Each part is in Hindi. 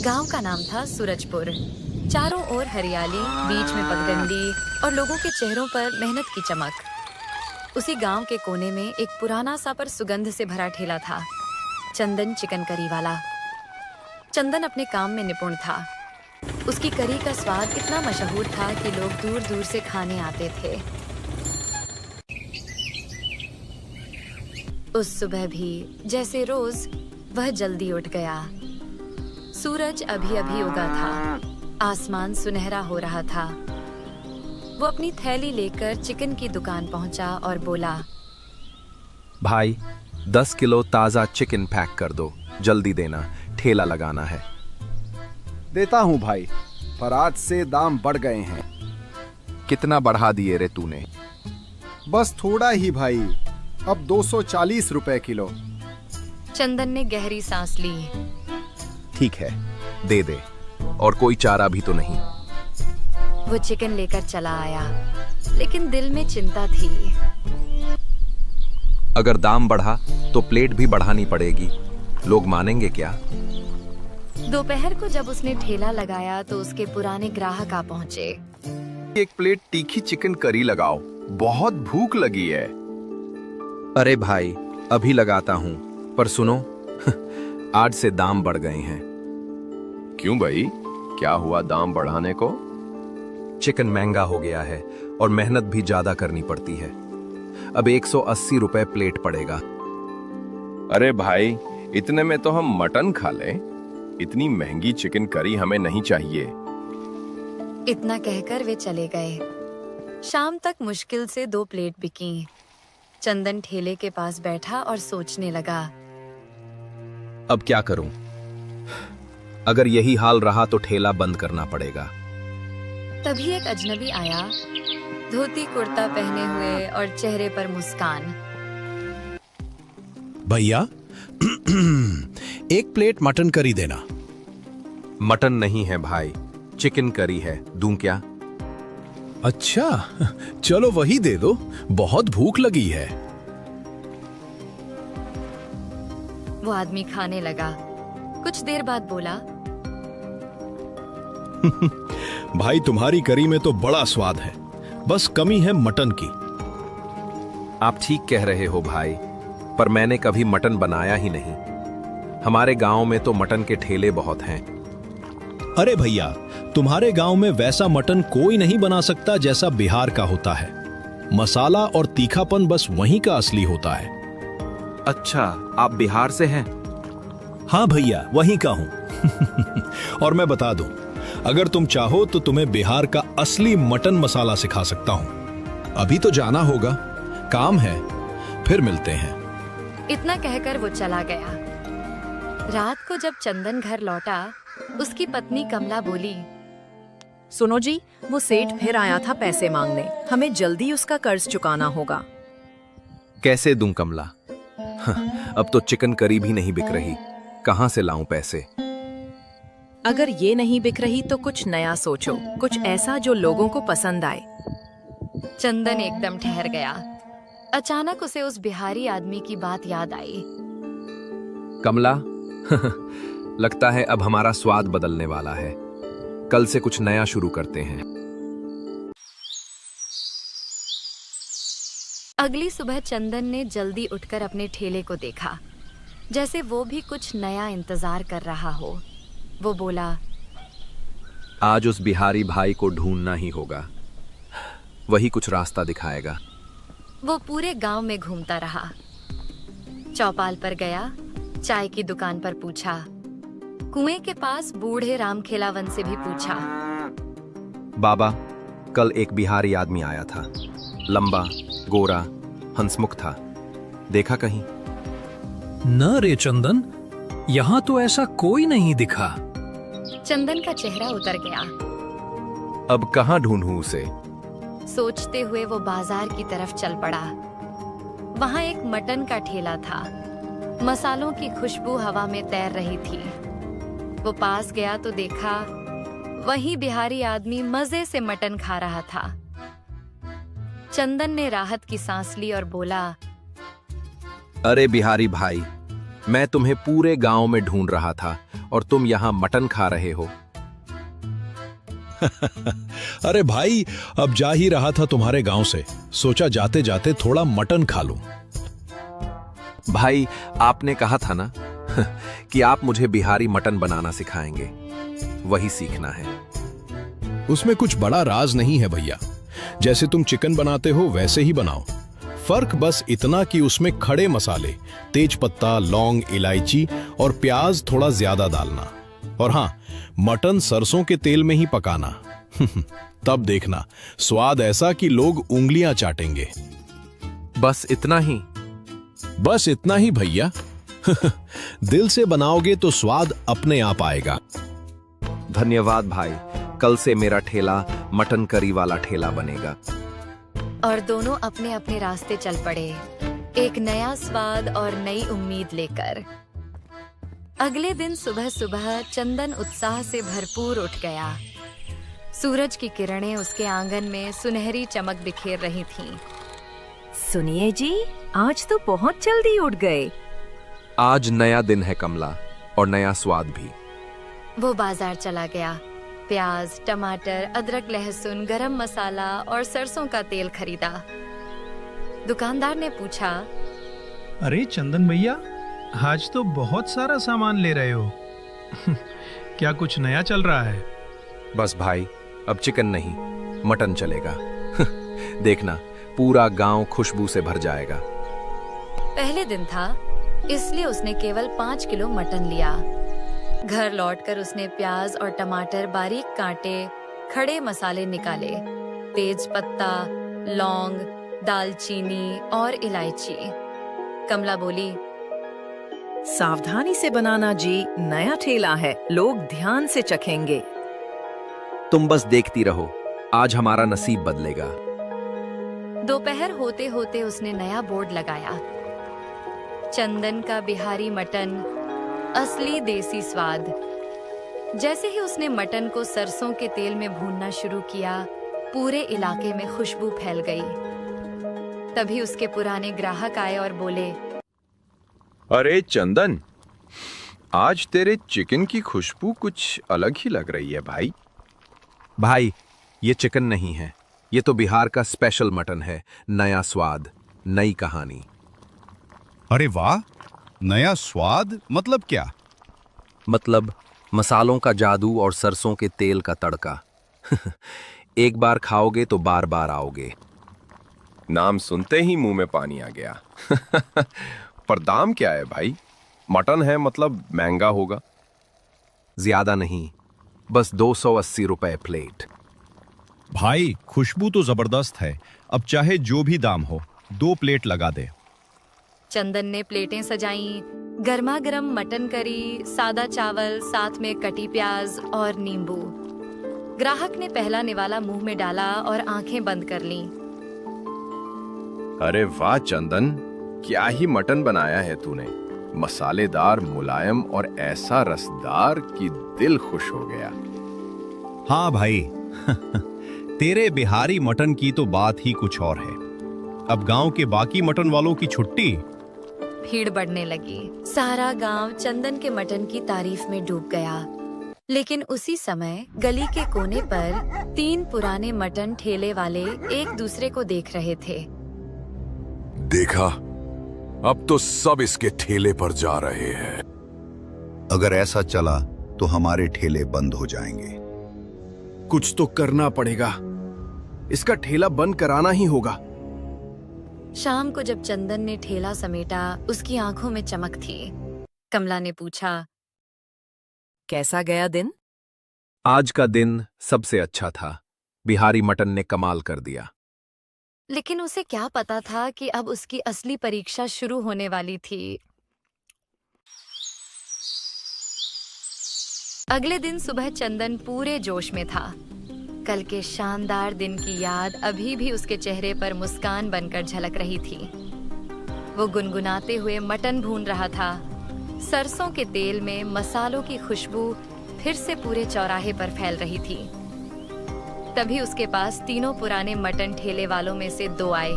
गांव का नाम था सूरजपुर। चारों ओर हरियाली, बीच में पगडंडी और लोगों के चेहरों पर मेहनत की चमक। उसी गांव के कोने में एक पुराना सा पर सुगंध से भरा ठेला था, चंदन चिकन करी वाला। चंदन अपने काम में निपुण था। उसकी करी का स्वाद इतना मशहूर था कि लोग दूर दूर से खाने आते थे। उस सुबह भी जैसे रोज वह जल्दी उठ गया। सूरज अभी अभी उगा था, आसमान सुनहरा हो रहा था। वो अपनी थैली लेकर चिकन की दुकान पहुंचा और बोला, भाई 10 किलो ताजा चिकन पैक कर दो, जल्दी देना, ठेला लगाना है। देता हूँ भाई, पर आज से दाम बढ़ गए हैं। कितना बढ़ा दिए रे तूने? बस थोड़ा ही भाई, अब 240 रुपए किलो। चंदन ने गहरी सांस ली। ठीक है, दे दे, और कोई चारा भी तो नहीं। वो चिकन लेकर चला आया, लेकिन दिल में चिंता थी। अगर दाम बढ़ा तो प्लेट भी बढ़ानी पड़ेगी, लोग मानेंगे क्या? दोपहर को जब उसने ठेला लगाया तो उसके पुराने ग्राहक आ पहुंचे। एक प्लेट तीखी चिकन करी लगाओ, बहुत भूख लगी है। अरे भाई, अभी लगाता हूँ, पर सुनो आज से दाम बढ़ गए हैं। क्यों भाई, क्या हुआ दाम बढ़ाने को? चिकन महंगा हो गया है और मेहनत भी ज्यादा करनी पड़ती है। अब 180 रुपए प्लेट पड़ेगा। अरे भाई, इतने में तो हम मटन खा लें। इतनी महंगी चिकन करी हमें नहीं चाहिए। इतना कहकर वे चले गए। शाम तक मुश्किल से 2 प्लेट बिकी। चंदन ठेले के पास बैठा और सोचने लगा, अब क्या करूं? अगर यही हाल रहा तो ठेला बंद करना पड़ेगा। तभी एक अजनबी आया, धोती कुर्ता पहने हुए और चेहरे पर मुस्कान। भैया एक प्लेट मटन करी देना। मटन नहीं है भाई, चिकन करी है, दूं क्या? अच्छा, चलो वही दे दो, बहुत भूख लगी है। वो आदमी खाने लगा। कुछ देर बाद बोला, भाई तुम्हारी करी में तो बड़ा स्वाद है, बस कमी है मटन की। आप ठीक कह रहे हो भाई, पर मैंने कभी मटन बनाया ही नहीं। हमारे गांव में तो मटन के ठेले बहुत हैं। अरे भैया, तुम्हारे गांव में वैसा मटन कोई नहीं बना सकता जैसा बिहार का होता है। मसाला और तीखापन बस वहीं का असली होता है। अच्छा, आप बिहार से हैं? हाँ भैया, वहीं का हूं। और मैं बता दूं, अगर तुम चाहो तो तुम्हें बिहार का असली मटन मसाला सिखा सकता हूं। अभी तो जाना होगा, काम है, फिर मिलते हैं। इतना कहकर वो चला गया। रात को जब चंदन घर लौटा, उसकी पत्नी कमला बोली, सुनो जी, वो सेठ फिर आया था पैसे मांगने। हमें जल्दी उसका कर्ज चुकाना होगा। कैसे दूं कमला? अब तो चिकन करी भी नहीं बिक रही, कहां से लाऊं पैसे? अगर ये नहीं बिक रही तो कुछ नया सोचो, कुछ ऐसा जो लोगों को पसंद आए। चंदन एकदम ठहर गया। अचानक उसे उस बिहारी आदमी की बात याद आई। कमला, लगता है अब हमारा स्वाद बदलने वाला है। कल से कुछ नया शुरू करते हैं। अगली सुबह चंदन ने जल्दी उठकर अपने ठेले को देखा, जैसे वो भी कुछ नया इंतजार कर रहा हो। वो बोला, आज उस बिहारी भाई को ढूंढना ही होगा, वही कुछ रास्ता दिखाएगा। वो पूरे गांव में घूमता रहा। चौपाल पर गया, चाय की दुकान पर पूछा, कुएं के पास बूढ़े राम खेलावन से भी पूछा। बाबा, कल एक बिहारी आदमी आया था, लंबा, गोरा, हंसमुख था, देखा कहीं? न रे चंदन, यहाँ तो ऐसा कोई नहीं दिखा। चंदन का चेहरा उतर गया। अब कहाँ ढूंढूं उसे? सोचते हुए वो बाजार की तरफ चल पड़ा। वहाँ एक मटन का ठेला था। मसालों की खुशबू हवा में तैर रही थी। वो पास गया तो देखा, वही बिहारी आदमी मजे से मटन खा रहा था। चंदन ने राहत की सांस ली और बोला, अरे बिहारी भाई, मैं तुम्हें पूरे गांव में ढूंढ रहा था और तुम यहाँ मटन खा रहे हो। अरे भाई, अब जा ही रहा था तुम्हारे गांव से, सोचा जाते जाते थोड़ा मटन खा लूं। भाई, आपने कहा था ना कि आप मुझे बिहारी मटन बनाना सिखाएंगे, वही सीखना है। उसमें कुछ बड़ा राज नहीं है भैया, जैसे तुम चिकन बनाते हो वैसे ही बनाओ। फर्क बस इतना कि उसमें खड़े मसाले, तेज पत्ता, लौंग, इलायची और प्याज थोड़ा ज्यादा डालना। और हाँ, मटन सरसों के तेल में ही पकाना। तब देखना स्वाद ऐसा कि लोग उंगलियां चाटेंगे। बस इतना ही? बस इतना ही भैया। दिल से बनाओगे तो स्वाद अपने आप आएगा। धन्यवाद भाई, कल से मेरा ठेला मटन करी वाला ठेला बनेगा। और दोनों अपने अपने रास्ते चल पड़े, एक नया स्वाद और नई उम्मीद लेकर। अगले दिन सुबह सुबह चंदन उत्साह से भरपूर उठ गया। सूरज की किरणें उसके आंगन में सुनहरी चमक बिखेर रही थीं। सुनिए जी, आज तो बहुत जल्दी उठ गए। आज नया दिन है कमला, और नया स्वाद भी। वो बाजार चला गया। प्याज, टमाटर, अदरक, लहसुन, गरम मसाला और सरसों का तेल खरीदा। दुकानदार ने पूछा, अरे चंदन भैया, आज तो बहुत सारा सामान ले रहे हो। क्या कुछ नया चल रहा है? बस भाई, अब चिकन नहीं, मटन चलेगा। देखना, पूरा गांव खुशबू से भर जाएगा। पहले दिन था, इसलिए उसने केवल 5 किलो मटन लिया। घर लौटकर उसने प्याज और टमाटर बारीक काटे, खड़े मसाले निकाले, तेज पत्ता, लौंग, दालचीनी और इलायची। कमला बोली, सावधानी से बनाना जी, नया ठेला है, लोग ध्यान से चखेंगे। तुम बस देखती रहो, आज हमारा नसीब बदलेगा। दोपहर होते होते उसने नया बोर्ड लगाया, चंदन का बिहारी मटन, असली देसी स्वाद। जैसे ही उसने मटन को सरसों के तेल में भूनना शुरू किया, पूरे इलाके में खुशबू फैल गई। तभी उसके पुराने ग्राहक आए और बोले, अरे चंदन, आज तेरे चिकन की खुशबू कुछ अलग ही लग रही है भाई। भाई, ये चिकन नहीं है, ये तो बिहार का स्पेशल मटन है। नया स्वाद, नई कहानी। अरे वाह, नया स्वाद मतलब क्या? मतलब मसालों का जादू और सरसों के तेल का तड़का। एक बार खाओगे तो बार बार आओगे। नाम सुनते ही मुंह में पानी आ गया। पर दाम क्या है भाई? मटन है मतलब महंगा होगा। ज्यादा नहीं, बस 280 रुपए प्लेट। भाई, खुशबू तो जबरदस्त है, अब चाहे जो भी दाम हो, 2 प्लेट लगा दे। चंदन ने प्लेटें सजाईं, गर्मा गर्म मटन करी, सादा चावल, साथ में कटी प्याज और नींबू। ग्राहक ने पहला निवाला मुंह में डाला और आंखें बंद कर लीं। अरे वाह चंदन, क्या ही मटन बनाया है तूने। मसालेदार, मुलायम और ऐसा रसदार कि दिल खुश हो गया। हाँ भाई, तेरे बिहारी मटन की तो बात ही कुछ और है। अब गांव के बाकी मटन वालों की छुट्टी। भीड़ बढ़ने लगी। सारा गांव चंदन के मटन की तारीफ में डूब गया। लेकिन उसी समय गली के कोने पर 3 पुराने मटन ठेले वाले एक दूसरे को देख रहे थे। देखा, अब तो सब इसके ठेले पर जा रहे हैं। अगर ऐसा चला तो हमारे ठेले बंद हो जाएंगे। कुछ तो करना पड़ेगा, इसका ठेला बंद कराना ही होगा। शाम को जब चंदन ने ठेला समेटा, उसकी आंखों में चमक थी। कमला ने पूछा, कैसा गया दिन? आज का दिन सबसे अच्छा था। बिहारी मटन ने कमाल कर दिया। लेकिन उसे क्या पता था कि अब उसकी असली परीक्षा शुरू होने वाली थी। अगले दिन सुबह चंदन पूरे जोश में था। कल के शानदार दिन की याद अभी भी उसके चेहरे पर मुस्कान बनकर झलक रही थी। वो गुनगुनाते हुए मटन भून रहा था। सरसों के तेल में मसालों की खुशबू फिर से पूरे चौराहे पर फैल रही थी। तभी उसके पास 3 पुराने मटन ठेले वालों में से 2 आए।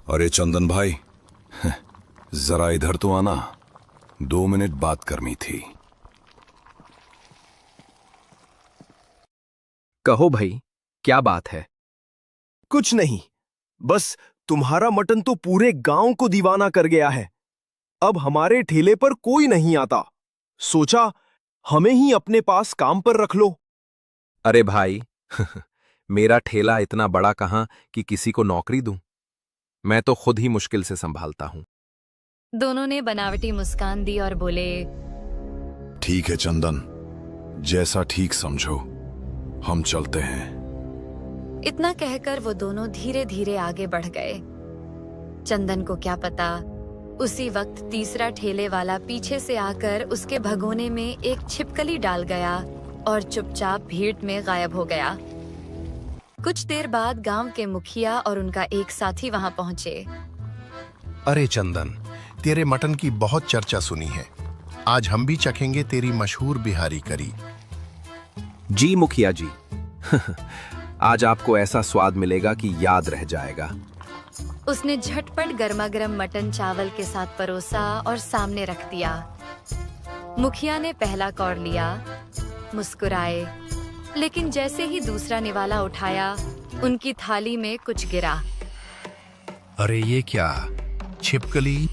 अरे चंदन भाई, जरा इधर तो आना। 2 मिनट बात करनी थी। कहो भाई, क्या बात है? कुछ नहीं, बस तुम्हारा मटन तो पूरे गांव को दीवाना कर गया है। अब हमारे ठेले पर कोई नहीं आता। सोचा हमें ही अपने पास काम पर रख लो। अरे भाई मेरा ठेला इतना बड़ा कहां कि किसी को नौकरी दूं। मैं तो खुद ही मुश्किल से संभालता हूं। दोनों ने बनावटी मुस्कान दी और बोले, ठीक है चंदन, जैसा ठीक समझो, हम चलते हैं। इतना कहकर वो दोनों धीरे धीरे आगे बढ़ गए। चंदन को क्या पता, उसी वक्त तीसरा ठेले वाला पीछे से आकर उसके भगोने में एक छिपकली डाल गया और चुपचाप भीड़ में गायब हो गया। कुछ देर बाद गांव के मुखिया और उनका एक साथी वहां पहुंचे। अरे चंदन, तेरे मटन की बहुत चर्चा सुनी है। आज हम भी चखेंगे तेरी मशहूर बिहारी करी। जी मुखिया जी आज आपको ऐसा स्वाद मिलेगा कि याद रह जाएगा। उसने झटपट गर्मा-गर्म मटन चावल के साथ परोसा और सामने रख दिया। मुखिया ने पहला कौर लिया, मुस्कुराए, लेकिन जैसे ही दूसरा निवाला उठाया, उनकी थाली में कुछ गिरा। अरे ये क्या, छिपकली?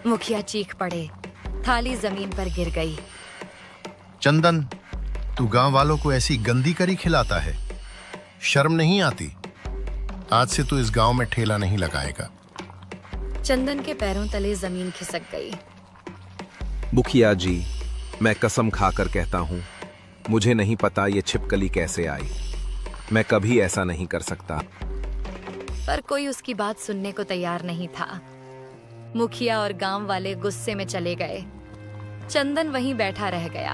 मुखिया चीख पड़े। थाली जमीन पर गिर गई। चंदन, तू गांव वालों को ऐसी गंदी करी खिलाता है, शर्म नहीं आती? आज से तू इस गांव में ठेला नहीं लगाएगा। चंदन के पैरों तले जमीन खिसक गई। मुखिया जी, मैं कसम खाकर कहता हूं, मुझे नहीं पता ये छिपकली कैसे आई। मैं कभी ऐसा नहीं कर सकता। पर कोई उसकी बात सुनने को तैयार नहीं था। मुखिया और गांव वाले गुस्से में चले गए। चंदन वहीं बैठा रह गया,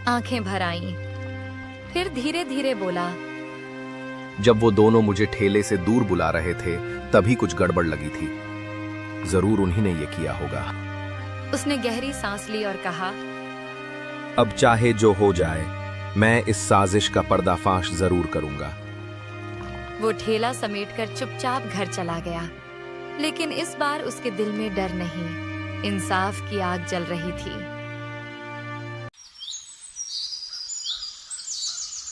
आंखें भर आईं। फिर धीरे धीरे बोला, जब वो दोनों मुझे ठेले से दूर बुला रहे थे, तभी कुछ गड़बड़ लगी थी। जरूर उन्हीं ने ये किया होगा। उसने गहरी सांस ली और कहा, अब चाहे जो हो जाए, मैं इस साजिश का पर्दाफाश जरूर करूंगा। वो ठेला समेटकर चुपचाप घर चला गया। लेकिन इस बार उसके दिल में डर नहीं, इंसाफ की आग जल रही थी।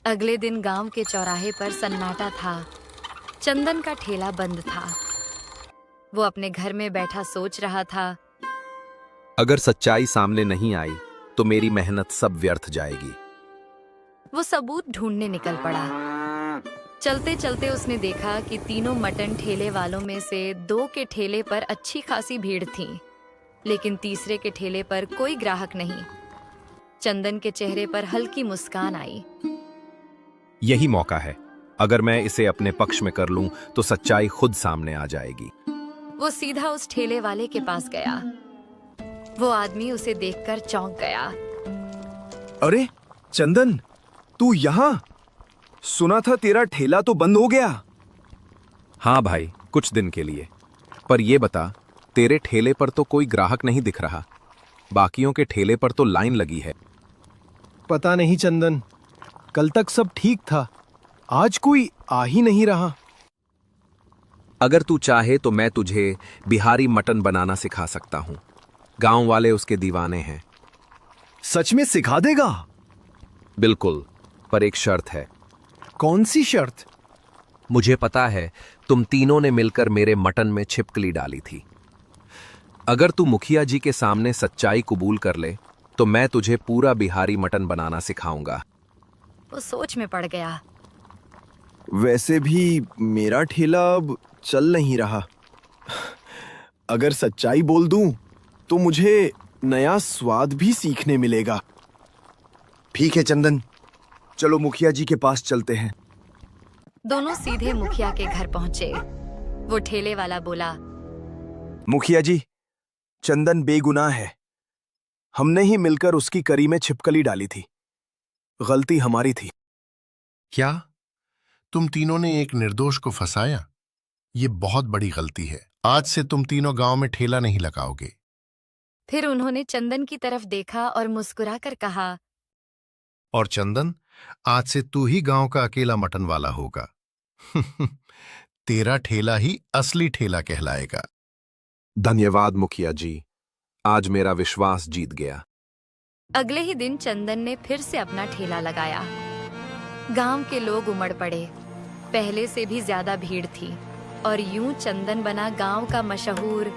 अगले दिन गांव के चौराहे पर सन्नाटा था। चंदन का ठेला बंद था। वो अपने घर में बैठा सोच रहा था, अगर सच्चाई सामने नहीं आई तो मेरी मेहनत सब व्यर्थ जाएगी। वो सबूत ढूंढने निकल पड़ा। चलते चलते उसने देखा कि तीनों मटन ठेले वालों में से 2 के ठेले पर अच्छी खासी भीड़ थी, लेकिन तीसरे के ठेले पर कोई ग्राहक नहीं। चंदन के चेहरे पर हल्की मुस्कान आई। यही मौका है। अगर मैं इसे अपने पक्ष में कर लूं तो सच्चाई खुद सामने आ जाएगी। वो सीधा उस ठेले वाले के पास गया। वो आदमी उसे देखकर चौंक गया। अरे चंदन, तू यहाँ? सुना था तेरा ठेला तो बंद हो गया। हाँ भाई, कुछ दिन के लिए। पर ये बता, तेरे ठेले पर तो कोई ग्राहक नहीं दिख रहा। बाकियों के ठेले पर तो लाइन लगी है। पता नहीं चंदन, कल तक सब ठीक था, आज कोई आ ही नहीं रहा। अगर तू चाहे तो मैं तुझे बिहारी मटन बनाना सिखा सकता हूं। गांव वाले उसके दीवाने हैं। सच में सिखा देगा? बिल्कुल, पर एक शर्त है। कौन सी शर्त? मुझे पता है तुम तीनों ने मिलकर मेरे मटन में छिपकली डाली थी। अगर तू मुखिया जी के सामने सच्चाई कबूल कर ले तो मैं तुझे पूरा बिहारी मटन बनाना सिखाऊंगा। वो सोच में पड़ गया। वैसे भी मेरा ठेला अब चल नहीं रहा। अगर सच्चाई बोल दूं तो मुझे नया स्वाद भी सीखने मिलेगा। ठीक है चंदन, चलो मुखिया जी के पास चलते हैं। दोनों सीधे मुखिया के घर पहुंचे। वो ठेले वाला बोला, मुखिया जी, चंदन बेगुनाह है। हमने ही मिलकर उसकी करी में छिपकली डाली थी। गलती हमारी थी। क्या तुम तीनों ने एक निर्दोष को फंसाया? ये बहुत बड़ी गलती है। आज से तुम तीनों गांव में ठेला नहीं लगाओगे। फिर उन्होंने चंदन की तरफ देखा और मुस्कुराकर कहा, और चंदन, आज से तू ही गांव का अकेला मटन वाला होगा। तेरा ठेला ही असली ठेला कहलाएगा। धन्यवाद मुखिया जी। आज मेरा विश्वास जीत गया। अगले ही दिन चंदन ने फिर से अपना ठेला लगाया। गांव के लोग उमड़ पड़े। पहले से भी ज्यादा भीड़ थी और यूं चंदन बना गांव का मशहूर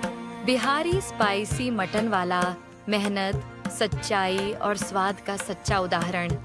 बिहारी स्पाइसी मटन वाला, मेहनत, सच्चाई और स्वाद का सच्चा उदाहरण।